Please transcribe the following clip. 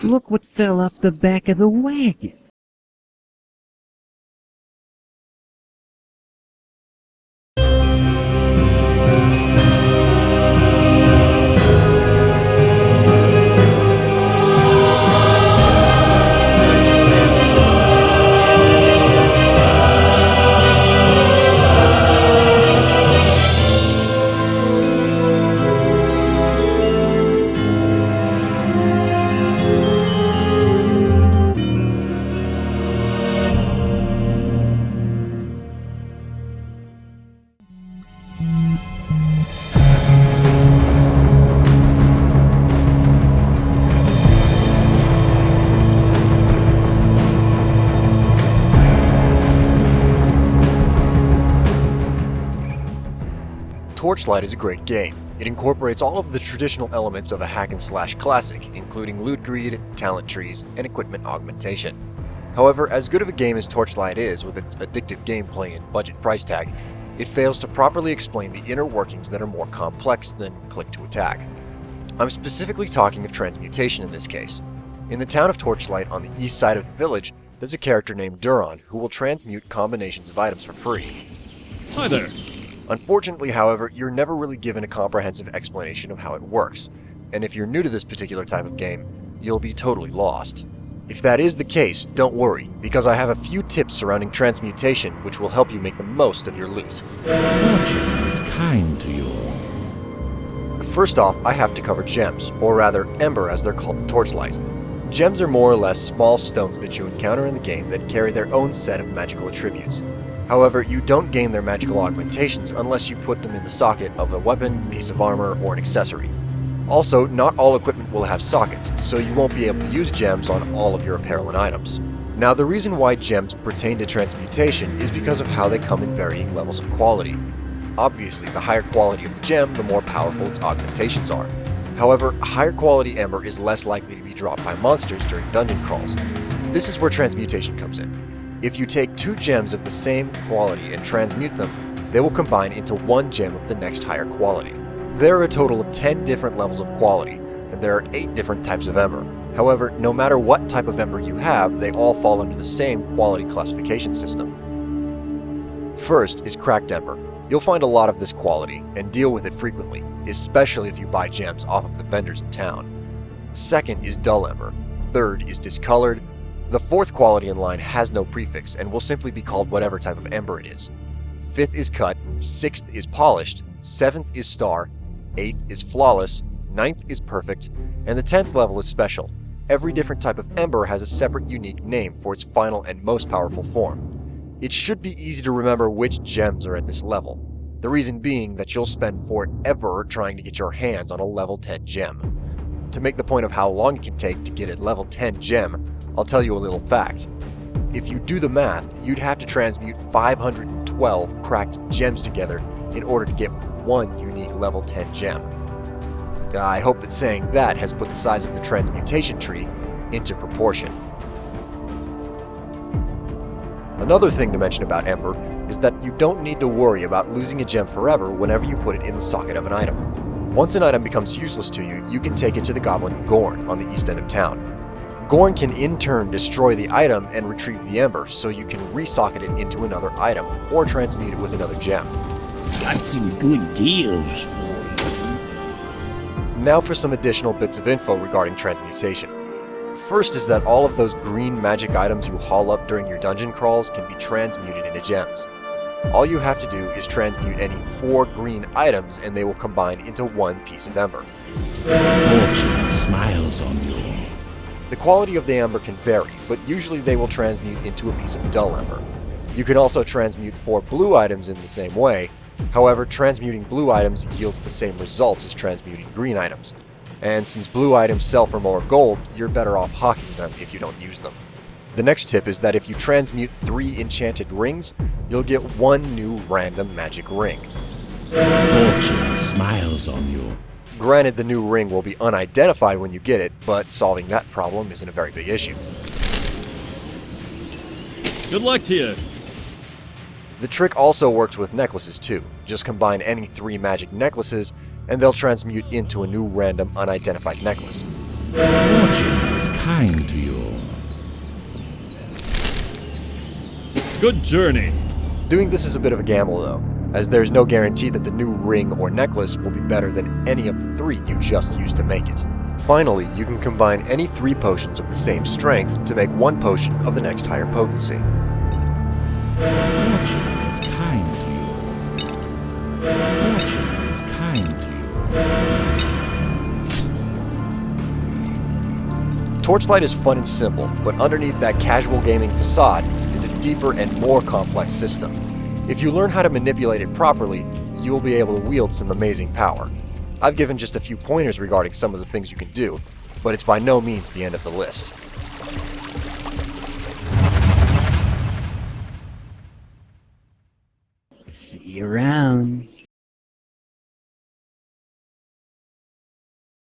Look what fell off the back of the wagon. Torchlight is a great game. It incorporates all of the traditional elements of a hack-and-slash classic, including loot greed, talent trees, and equipment augmentation. However, as good of a game as Torchlight is with its addictive gameplay and budget price tag, it fails to properly explain the inner workings that are more complex than click to attack. I'm specifically talking of transmutation in this case. In the town of Torchlight on the east side of the village, there's a character named Duron who will transmute combinations of items for free. Hi there. Unfortunately, however, you're never really given a comprehensive explanation of how it works, and if you're new to this particular type of game, you'll be totally lost. If that is the case, don't worry, because I have a few tips surrounding transmutation which will help you make the most of your loot. Fortune is kind to you. First off, I have to cover gems, or rather, ember as they're called in Torchlight. Gems are more or less small stones that you encounter in the game that carry their own set of magical attributes. However, you don't gain their magical augmentations unless you put them in the socket of a weapon, piece of armor, or an accessory. Also, not all equipment will have sockets, so you won't be able to use gems on all of your apparel and items. Now, the reason why gems pertain to transmutation is because of how they come in varying levels of quality. Obviously, the higher quality of the gem, the more powerful its augmentations are. However, a higher quality ember is less likely to be dropped by monsters during dungeon crawls. This is where transmutation comes in. If you take two gems of the same quality and transmute them, they will combine into one gem of the next higher quality. There are a total of 10 different levels of quality, and there are 8 different types of ember. However, no matter what type of ember you have, they all fall under the same quality classification system. First is cracked ember. You'll find a lot of this quality, and deal with it frequently, especially if you buy gems off of the vendors in town. Second is dull ember. Third is discolored. The fourth quality in line has no prefix and will simply be called whatever type of ember it is. Fifth is cut, sixth is polished, seventh is star, eighth is flawless, ninth is perfect, and the 10th level is special. Every different type of ember has a separate unique name for its final and most powerful form. It should be easy to remember which gems are at this level. The reason being that you'll spend forever trying to get your hands on a level 10 gem. To make the point of how long it can take to get a level 10 gem, I'll tell you a little fact. If you do the math, you'd have to transmute 512 cracked gems together in order to get one unique level 10 gem. I hope that saying that has put the size of the transmutation tree into proportion. Another thing to mention about ember is that you don't need to worry about losing a gem forever whenever you put it in the socket of an item. Once an item becomes useless to you, you can take it to the goblin Gorn on the east end of town. Gorn can in turn destroy the item and retrieve the ember, so you can resocket it into another item, or transmute it with another gem. Got some good deals for you. Now for some additional bits of info regarding transmutation. First is that all of those green magic items you haul up during your dungeon crawls can be transmuted into gems. All you have to do is transmute any 4 green items and they will combine into one piece of ember. Fortune smiles on you. The quality of the ember can vary, but usually they will transmute into a piece of dull ember. You can also transmute 4 blue items in the same way. However, transmuting blue items yields the same results as transmuting green items. And since blue items sell for more gold, you're better off hawking them if you don't use them. The next tip is that if you transmute 3 enchanted rings, you'll get 1 new random magic ring. Fortune smiles on you. Granted, the new ring will be unidentified when you get it, but solving that problem isn't a very big issue. Good luck to you. The trick also works with necklaces too. Just combine any 3 magic necklaces, and they'll transmute into a new random unidentified necklace. Fortune is kind to you. Good journey. Doing this is a bit of a gamble though, as there's no guarantee that the new ring or necklace will be better than any of the 3 you just used to make it. Finally, you can combine any 3 potions of the same strength to make 1 potion of the next higher potency. Fortune is kind to you. Fortune is kind to you. Torchlight is fun and simple, but underneath that casual gaming facade is a deeper and more complex system. If you learn how to manipulate it properly, you will be able to wield some amazing power. I've given just a few pointers regarding some of the things you can do, but it's by no means the end of the list. See you around.